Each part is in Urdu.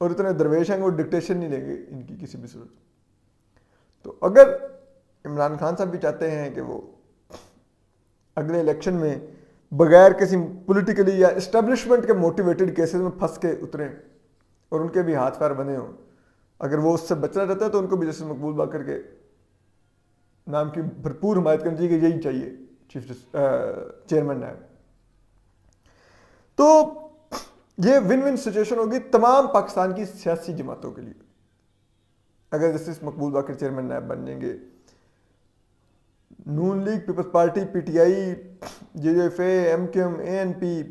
اور اتنے درویش ہیں کہ وہ ڈکٹیشن نہیں لیں گے ان کی کسی بھی صورت. تو اگر عمران خان صاحب بھی چاہتے ہیں کہ وہ اگلے الیکشن میں بغیر کسی پولیٹیکلی یا اسٹیبلشمنٹ کے موٹیویٹڈ کیسز میں پھنس کے اتریں اور ان کے بھی ہاتھ پیر بنے ہوں, اگر وہ اس سے بچنا رہتا ہے تو ان کو بھی جسٹس مقبول باقر کے نام کی بھرپور حمایت کرنی چاہیے کہ یہی چاہیے چیئرمین نیب. تو یہ ون ون سچویشن ہوگی تمام پاکستان کی سیاسی جماعتوں کے لیے اگر justice Maqbool Baqar chairman NAB بن جائیں گے. Noon league, peoples party, P T I, J J F A, M Q M, A N P,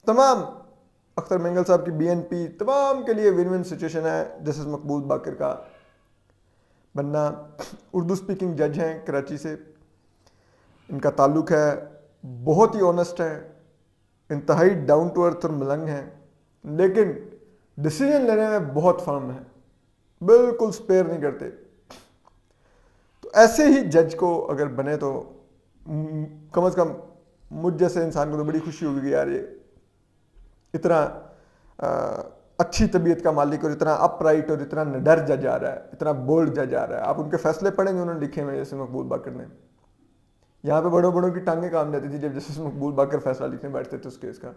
تمام اختر مینگل صاحب کی بی این پی, تمام کے لیے ون ون سچویشن ہے جسٹس مقبول باقر کا بننا. اردو سپیکنگ جج ہیں کراچی سے, ان کا تعلق ہے, بہت ہی آنیسٹ ہے, انتہائی ڈاؤن ٹو ارتھ اور ملنگ ہیں, لیکن ڈیسیجن لینے میں بہت فرم ہے, بالکل سپیئر نہیں کرتے. تو ایسے ہی جج کو اگر بنے تو کم از کم مجھ جیسے انسان کو تو بڑی خوشی ہوگی کہ یار یہ اتنا اچھی طبیعت کا مالک اور اتنا اپ رائٹ اور اتنا نڈر جج آ رہا ہے, اتنا بولڈ جج آ رہا ہے. آپ ان کے فیصلے پڑھیں گے, انہوں نے لکھے ہوئے جیسے مقبول باقر نے. یہاں پہ بڑوں بڑوں کی ٹانگیں کام جاتی تھی جب جسٹس مقبول باقر فیصلہ لکھنے بیٹھتے تھے اس کیس کا,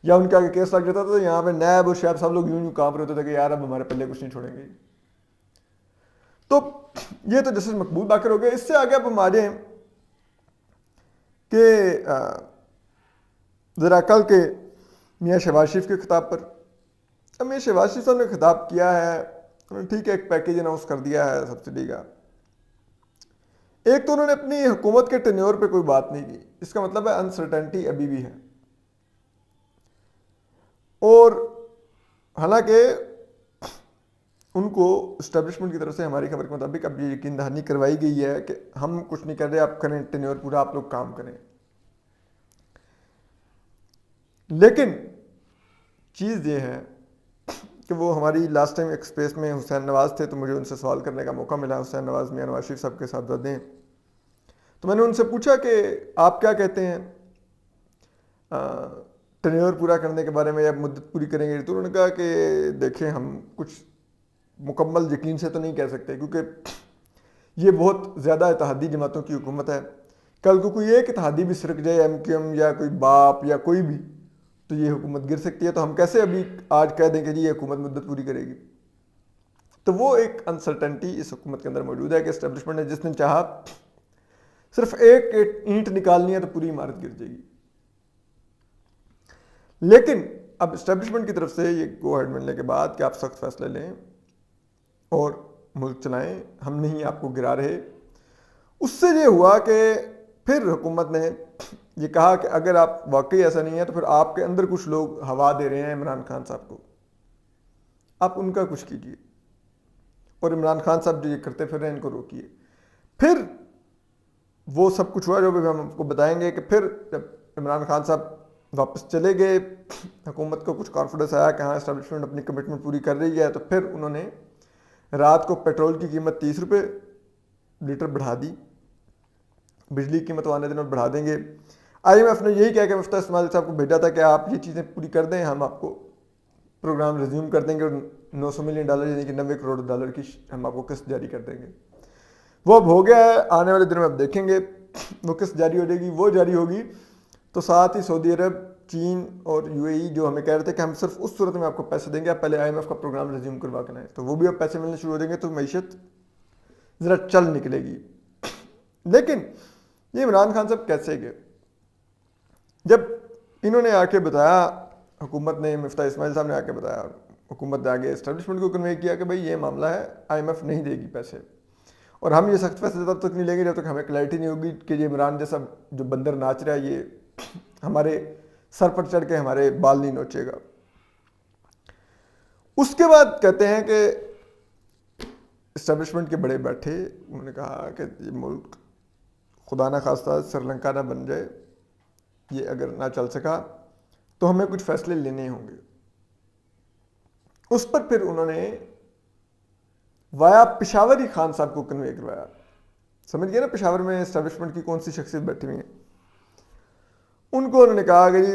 یا ان کے آگے کیس لگ جاتا تھا تو یہاں پہ نیب اور شیب سب لوگ یوں کانپ رہے ہوتے تھے کہ یار اب ہمارے پلے کچھ نہیں چھوڑیں گے. تو یہ تو جسٹس مقبول باقر ہو گئے. اس سے آگے اب ہم آ جائیں کہ ذرا کل کے میاں شہباز شریف کے خطاب پر. اب میاں شہباز شریف صاحب نے خطاب کیا ہے, انہوں نے ٹھیک ہے ایک پیکیج اناؤنس کر دیا ہے سبسڈی کا. ایک تو انہوں نے اپنی حکومت کے ٹینیور پہ کوئی بات نہیں کی, اس کا مطلب ہے انسرٹنٹی ابھی بھی ہے. اور حالانکہ ان کو اسٹیبلشمنٹ کی طرف سے ہماری خبر کے مطابق اب یہ یقین دہانی کروائی گئی ہے کہ ہم کچھ نہیں کر رہے, آپ کریں ٹینیور پورا, آپ لوگ کام کریں. لیکن چیز یہ ہے کہ وہ ہماری لاسٹ ٹائم ایکسپریس میں حسین نواز تھے تو مجھے ان سے سوال کرنے کا موقع ملا. حسین نواز میاں نواز شریف صاحب کے صاحبزادے ہیں. تو میں نے ان سے پوچھا کہ آپ کیا کہتے ہیں ٹینیور پورا کرنے کے بارے میں, یا مدت پوری کریں گے؟ تو انہوں نے کہا کہ دیکھیں ہم کچھ مکمل یقین سے تو نہیں کہہ سکتے کیونکہ یہ بہت زیادہ اتحادی جماعتوں کی حکومت ہے. کل کو کوئی ایک اتحادی بھی سرک جائے, ایم کیو ایم یا کوئی باپ یا کوئی بھی, تو یہ حکومت گر سکتی ہے. تو ہم کیسے ابھی آج کہہ دیں کہ جی یہ حکومت مدت پوری کرے گی؟ تو وہ ایک انسرٹنٹی اس حکومت کے اندر موجود ہے کہ اسٹیبلشمنٹ نے جس دن چاہا صرف ایک اینٹ نکالنی ہے تو پوری عمارت گر جائے گی. لیکن اب اسٹیبلشمنٹ کی طرف سے یہ گو ہیڈ ملنے کے بعد کہ آپ سخت فیصلے لیں اور ملک چلائیں, ہم نہیں آپ کو گرا رہے, اس سے یہ ہوا کہ پھر حکومت نے یہ کہا کہ اگر آپ واقعی ایسا نہیں ہے تو پھر آپ کے اندر کچھ لوگ ہوا دے رہے ہیں عمران خان صاحب کو, آپ ان کا کچھ کیجیے, اور عمران خان صاحب جو یہ کرتے پھر رہے ہیں ان کو روکیے. پھر وہ سب کچھ ہوا جو بھی ہم آپ کو بتائیں گے کہ پھر جب عمران خان صاحب واپس چلے گئے, حکومت کو کچھ کانفیڈنس آیا کہ ہاں اسٹیبلشمنٹ اپنی کمٹمنٹ پوری کر رہی ہے, تو پھر انہوں نے رات کو پیٹرول کی قیمت 30 روپے لیٹر بڑھا دی, بجلی کی قیمت آنے دنوں بڑھا دیں گے. آئی ایم ایف نے یہی کہا کہ مفتاح اسماعیل صاحب کو بھیجا تھا کہ آپ یہ چیزیں پوری کر دیں, ہم آپ کو پروگرام ریزیوم کر دیں گے, اور $900 ملین یعنی کہ $90 کروڑ کی ہم آپ کو قسط جاری کر دیں گے. وہ اب ہو گیا ہے, آنے والے دنوں میں اب دیکھیں گے وہ قسط جاری ہو جائے گی. وہ جاری ہوگی تو ساتھ ہی سعودی عرب, چین اور یو اے ای جو ہمیں کہہ رہے تھے کہ ہم صرف اس صورت میں آپ کو پیسے دیں گے, آپ پہلے آئی ایم ایف کا پروگرام ریزیوم کروا کے آئیں, تو وہ بھی اب پیسے ملنے شروع ہو جائیں گے, تو معیشت ذرا چل نکلے گی. لیکن یہ عمران خان صاحب کیسے گئے؟ جب انہوں نے آ کے بتایا, حکومت نے, مفتاح اسماعیل صاحب نے آ کے بتایا, حکومت نے آگے اسٹیبلشمنٹ کو کنوے کیا کہ بھائی یہ معاملہ ہے, آئی ایم ایف نہیں دے گی پیسے, اور ہم یہ سخت فیصلے تب تک نہیں لیں گے جب تک ہمیں کلیئرٹی نہیں ہوگی کہ یہ عمران جیسا جو بندر ناچ رہا ہے یہ ہمارے سر پر چڑھ کے ہمارے بال نہیں نوچے گا. اس کے بعد کہتے ہیں کہ اسٹیبلشمنٹ کے بڑے بیٹھے, انہوں نے کہا کہ یہ ملک خدا نہ خواستہ سری لنکا نہ بن جائے, یہ اگر نہ چل سکا تو ہمیں کچھ فیصلے لینے ہوں گے. اس پر پھر انہوں نے وایا پشاوری خان صاحب کو کنوے کروایا. سمجھ گئے نا پشاور میں اسٹیبلشمنٹ کی کون سی شخصیت بیٹھی ہوئی ہیں. ان کو انہوں نے کہا کہ جی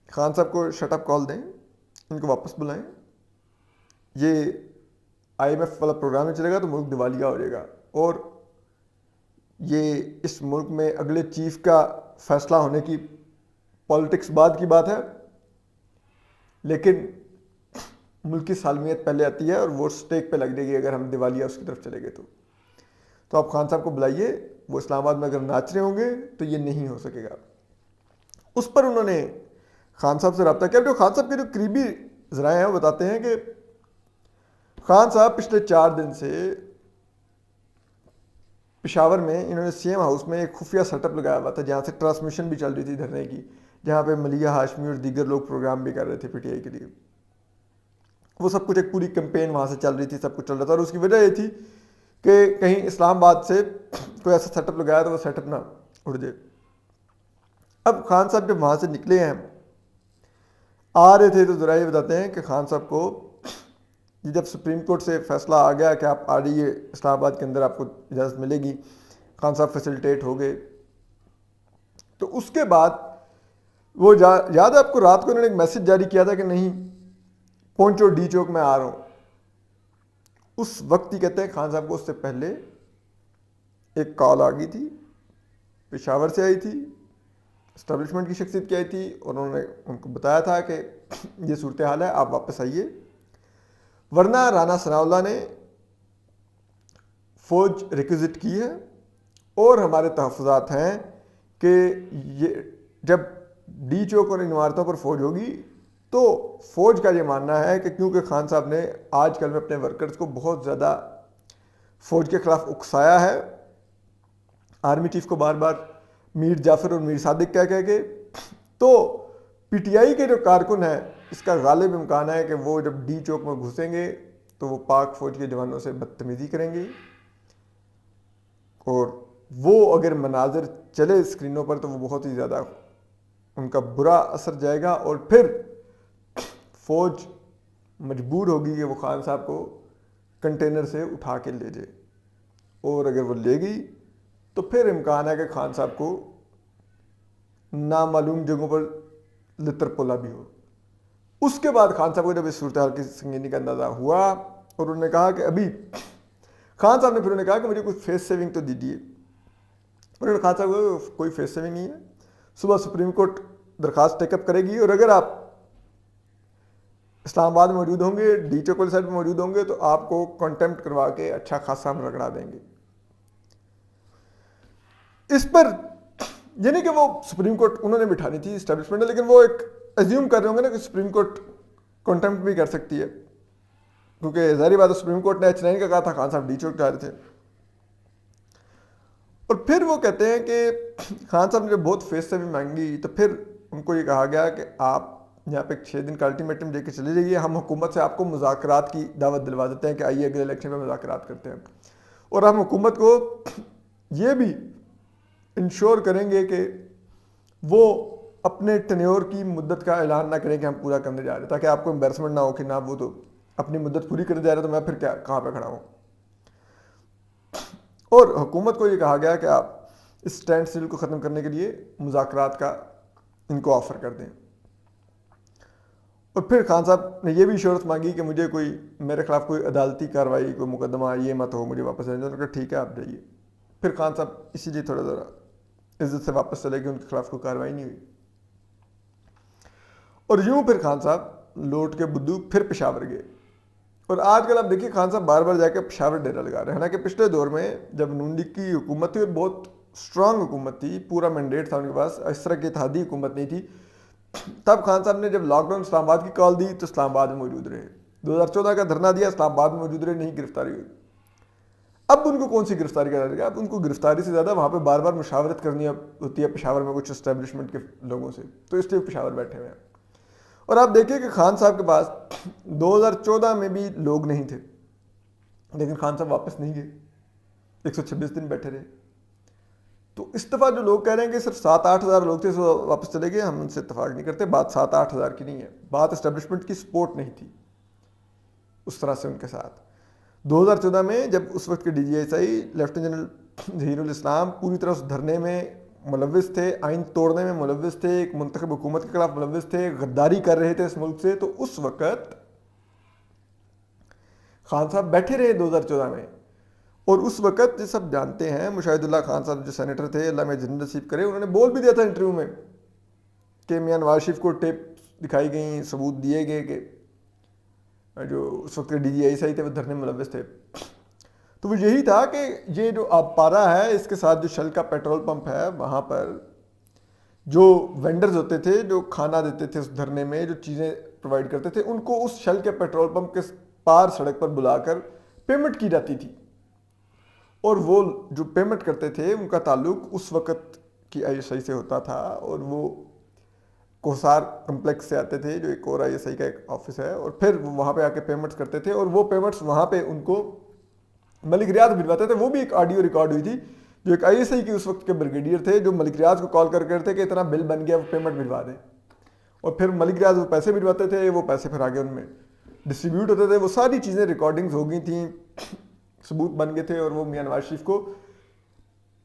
خان صاحب کو شٹ اپ کال دیں, ان کو واپس بلائیں, یہ IMF والا پروگرام نہیں چلے گا تو ملک دیوالیہ ہو جائے گا. اور یہ اس ملک میں اگلے چیف کا فیصلہ ہونے کی پالیٹکس بعد کی بات ہے, لیکن ملک کی سالمیت پہلے آتی ہے اور وہ سٹیک پہ لگ جائے گی اگر ہم دیوالیہ اس کی طرف چلے گئے. تو آپ خان صاحب کو بلائیے, وہ اسلام آباد میں اگر ناچ رہے ہوں گے تو یہ نہیں ہو سکے گا. اس پر انہوں نے خان صاحب سے رابطہ کیا. جو خان صاحب کے جو قریبی ذرائع ہیں وہ بتاتے ہیں کہ خان صاحب پچھلے 4 دن سے پشاور میں انہوں نے CM ہاؤس میں ایک خفیہ سیٹ اپ لگایا ہوا تھا جہاں سے ٹرانسمیشن بھی چل رہی تھی دھرنے کی, جہاں پہ ملیح ہاشمی اور دیگر لوگ پروگرام بھی کر رہے تھے PTI کے لیے. وہ سب کچھ ایک پوری کمپین وہاں سے چل رہی تھی, سب کچھ چل رہا تھا. اور اس کی وجہ یہ تھی کہ کہیں اسلام آباد سے کوئی ایسا سیٹ اپ لگایا تو وہ سیٹ اپ نہ اڑ جائے. اب خان صاحب جب وہاں سے نکلے ہیں آ رہے تھے تو ذرا یہ بتاتے ہیں کہ خان صاحب کو جب سپریم کورٹ سے فیصلہ آ گیا کہ آپ آ جائیے اسلام آباد کے اندر آپ کو اجازت ملے گی, خان صاحب فیسلٹیٹ ہو گئے. تو اس کے بعد وہ یاد ہے آپ کو رات کو انہوں نے ایک میسج جاری کیا تھا کہ نہیں پہنچو ڈی چوک میں آ رہا ہوں. اس وقت ہی کہتے ہیں خان صاحب کو اس سے پہلے ایک کال آ گئی تھی, پشاور سے آئی تھی, اسٹیبلشمنٹ کی شخصیت کی آئی تھی, اور انہوں نے ان کو بتایا تھا کہ یہ صورتحال ہے, آپ واپس آئیے, ورنہ رانا ثناء اللہ نے فوج ریکوزٹ کی ہے اور ہمارے تحفظات ہیں کہ یہ جب ڈی چوک اور ان عمارتوں پر فوج ہوگی تو فوج کا یہ ماننا ہے کہ کیونکہ خان صاحب نے آج کل میں اپنے ورکرز کو بہت زیادہ فوج کے خلاف اکسایا ہے, آرمی چیف کو بار بار میر جعفر اور میر صادق کہہ کے, تو PTI کے جو کارکن ہیں اس کا غالب امکان ہے کہ وہ جب ڈی چوک میں گھسیں گے تو وہ پاک فوج کے جوانوں سے بدتمیزی کریں گے, اور وہ اگر مناظر چلے اسکرینوں پر تو وہ بہت ہی زیادہ ان کا برا اثر جائے گا, اور پھر فوج مجبور ہوگی کہ وہ خان صاحب کو کنٹینر سے اٹھا کے لے جائے, اور اگر وہ لے گئی تو پھر امکان ہے کہ خان صاحب کو نامعلوم جگہوں پر لتر پولا بھی ہو. اس کے بعد خان صاحب کو جب اس صورتحال کی سنگینی کا اندازہ ہوا اور انہوں نے کہا کہ ابھی خان صاحب نے پھر انہوں نے کہا کہ مجھے کوئی فیس سیونگ تو دیجیے. انہوں نے خان صاحب کو کوئی فیس سیونگ نہیں ہے, صبح سپریم کورٹ درخواست ٹیک اپ کرے گی, اور اگر آپ اسلام آباد میں موجود ہوں گے, ڈی چوک والی سائڈ میں موجود ہوں گے, تو آپ کو کانٹیمپٹ کروا کے اچھا خاصا ہم رگڑا دیں گے. اس پر یعنی کہ وہ سپریم کورٹ انہوں نے بٹھانی تھی اسٹیبلشمنٹ نے, لیکن وہ ایک ایزیوم کر رہے ہوں گے نا کہ سپریم کورٹ کانٹیمپٹ بھی کر سکتی ہے, کیونکہ ظاہری بات ہے سپریم کورٹ نے H9 کا کہا تھا, خان صاحب ڈی چوک جا رہے تھے. اور پھر وہ کہتے ہیں کہ خان صاحب نے جب بہت فیس سیونگ مانگی تو پھر ان کو یہ کہا گیا کہ آپ یہاں پہ 6 دن کا الٹیمیٹم دے کے چلے جائیے, ہم حکومت سے آپ کو مذاکرات کی دعوت دلوا دیتے ہیں کہ آئیے اگلے الیکشن میں مذاکرات کرتے ہیں, اور ہم حکومت کو یہ بھی انشور کریں گے کہ وہ اپنے ٹینیور کی مدت کا اعلان نہ کریں کہ ہم پورا کرنے جا رہے ہیں, تاکہ آپ کو امبیرسمنٹ نہ ہو کہ نہ وہ تو اپنی مدت پوری کرنے جا رہے تو میں پھر کہاں پہ کھڑا ہوں. اور حکومت کو یہ کہا گیا کہ آپ اس اسٹینڈ سٹل کو ختم کرنے کے لیے مذاکرات کا ان کو آفر کر دیں. اور پھر خان صاحب نے یہ بھی اشورت مانگی کہ مجھے کوئی میرے خلاف کوئی عدالتی کارروائی کوئی مقدمہ یہ مت ہو, مجھے واپس آنے. انہوں نے کہا ٹھیک ہے آپ جائیے. پھر خان صاحب اسی لیے تھوڑا ذرا عزت سے واپس چلے گئے, ان کے خلاف کوئی کارروائی نہیں ہوئی. اور یوں پھر خان صاحب لوٹ کے بدو پھر پشاور گئے. اور آج کل آپ دیکھیے خان صاحب بار بار جا کے پشاور ڈیرا لگا رہے ہیں, حالانکہ پچھلے دور میں جب نون لیگ کی حکومت تھی اور بہت اسٹرانگ حکومت تھی, پورا مینڈیٹ تھا ان کے پاس, اس طرح کی اتحادی حکومت نہیں تھی, تب خان صاحب نے جب لاک ڈاؤن اسلام آباد کی کال دی تو اسلام آباد میں موجود رہے. 2014 کا دھرنا دیا, اسلام آباد میں موجود رہے, نہیں گرفتاری ہوئی. اب ان کو کون سی گرفتاری کرا جائے گا؟ اب ان کو گرفتاری سے زیادہ وہاں پہ بار بار مشاورت کرنی ہوتی ہے پشاور میں کچھ اسٹیبلشمنٹ کے لوگوں سے, تو اس لیے پشاور بیٹھے ہوئے ہیں. اور آپ دیکھیں کہ خان صاحب کے پاس 2014 میں بھی لوگ نہیں تھے, لیکن خان صاحب واپس نہیں گئے, 126 دن بیٹھے رہے. تو اس دفعہ جو لوگ کہہ رہے ہیں کہ صرف 7-8 ہزار لوگ تھے سو واپس چلے گئے, ہم ان سے اتفاق نہیں کرتے. بات 7-8 ہزار کی نہیں ہے, بات اسٹیبلشمنٹ کی سپورٹ نہیں تھی اس طرح سے ان کے ساتھ. 2014 میں جب اس وقت کے DGSI لیفٹیننٹ جنرل ظہیر الاسلام پوری طرح اس دھرنے میں ملوث تھے, آئین توڑنے میں ملوث تھے, ایک منتخب حکومت کے خلاف ملوث تھے, غداری کر رہے تھے اس ملک سے, تو اس وقت خان صاحب بیٹھے رہے 2014 میں، اور اس وقت جو سب جانتے ہیں مشاہد اللہ خان صاحب جو سینیٹر تھے، اللہ میں جنت نصیب کرے، انہوں نے بول بھی دیا تھا انٹرویو میں کہ میاں نواز شریف کو ٹیپ دکھائی گئیں، ثبوت دیے گئے کہ جو اس وقت کے ڈی جی آئی صاحب تھے وہ دھرنے میں ملوث تھے. تو وہ یہی تھا کہ یہ جو آب پارا ہے اس کے ساتھ جو شل کا پیٹرول پمپ ہے، وہاں پر جو وینڈرز ہوتے تھے جو کھانا دیتے تھے اس دھرنے میں، جو چیزیں پرووائڈ کرتے تھے، ان کو اس شل کے پیٹرول پمپ کے پار سڑک پر بلا کر پیمنٹ کی جاتی تھی، اور وہ جو پیمنٹ کرتے تھے ان کا تعلق اس وقت کی آئی ایس آئی سے ہوتا تھا، اور وہ کوسار کمپلیکس سے آتے تھے جو ایک اور آئی ایس آئی کا ایک آفس ہے، اور پھر وہ وہاں پہ آ کے پیمنٹس کرتے تھے، اور وہ پیمنٹس وہاں پہ ان کو ملک ریاض بھجواتے تھے. وہ بھی ایک آڈیو ریکارڈ ہوئی تھی جو ایک آئی ایس آئی کے اس وقت کے بریگیڈیئر تھے جو ملک ریاض کو کال کر تھے کہ اتنا بل بن گیا وہ پیمنٹ بھجوا دیں، اور پھر ملک ریاض وہ پیسے بھجواتے تھے، وہ پیسے پھر آگے ان میں ڈسٹریبیوٹ ہوتے تھے. وہ ساری چیزیں ریکارڈنگز ہو گئی تھیں، ثبوت بن گئے تھے، اور وہ میاں نواز شریف کو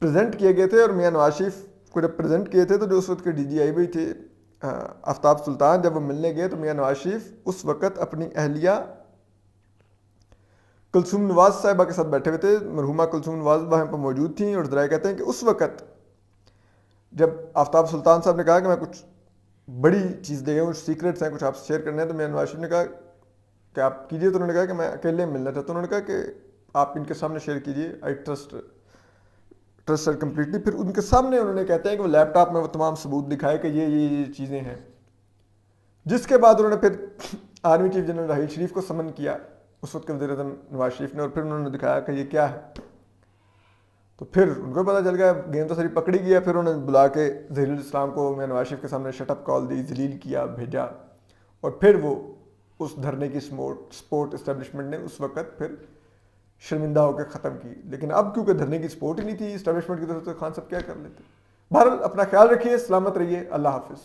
پریزنٹ کیے گئے تھے. اور میاں نواز شریف کو جب پریزنٹ کیے تھے تو جو اس وقت کے ڈی جی آئی بھی تھے آفتاب سلطان، جب وہ ملنے گئے تو میاں نواز شریف اس وقت اپنی اہلیہ کلثوم نواز صاحبہ کے ساتھ بیٹھے ہوئے تھے. مرحومہ کلثوم نواز وہاں پہ موجود تھیں، اور ذرائع کہتے ہیں کہ اس وقت جب آفتاب سلطان صاحب نے کہا کہ میں کچھ بڑی چیز دے گا ہوں، سیکریٹس ہیں کچھ آپ سے شیئر کرنے ہیں، تو میاں نواز شریف نے کہا کہ آپ کیجیے. تو انہوں نے کہا کہ میں اکیلے ملنا چاہتا ہوں. انہوں نے کہا کہ آپ ان کے سامنے شیئر کیجیے، آئی ٹرسٹ کمپلیٹلی. پھر ان کے سامنے انہوں نے کہتے ہیں کہ وہ لیپ ٹاپ میں وہ تمام ثبوت دکھائے کہ یہ چیزیں ہیں، جس کے بعد انہوں نے پھر army chief general Raheel Sharif کو سمن کیا اس وقت کے وزیر اعظم نواز شریف نے، اور پھر انہوں نے دکھایا کہ یہ کیا ہے. تو پھر ان کو پتہ چل گیا، گیم تو ساری پکڑی گیا. پھر انہوں نے بلا کے ظہیر الاسلام کو میاں نواز شریف کے سامنے شٹ اپ کال دی، ذلیل کیا، بھیجا، اور پھر وہ اس دھرنے کی سپورٹ اسٹیبلشمنٹ نے اس وقت پھر شرمندہ ہو کے ختم کی. لیکن اب کیونکہ دھرنے کی سپورٹ ہی نہیں تھی اسٹیبلشمنٹ کی طرف سے، خان صاحب کیا کر لیتے. بہرحال اپنا خیال رکھیے، سلامت رہیے، اللہ حافظ.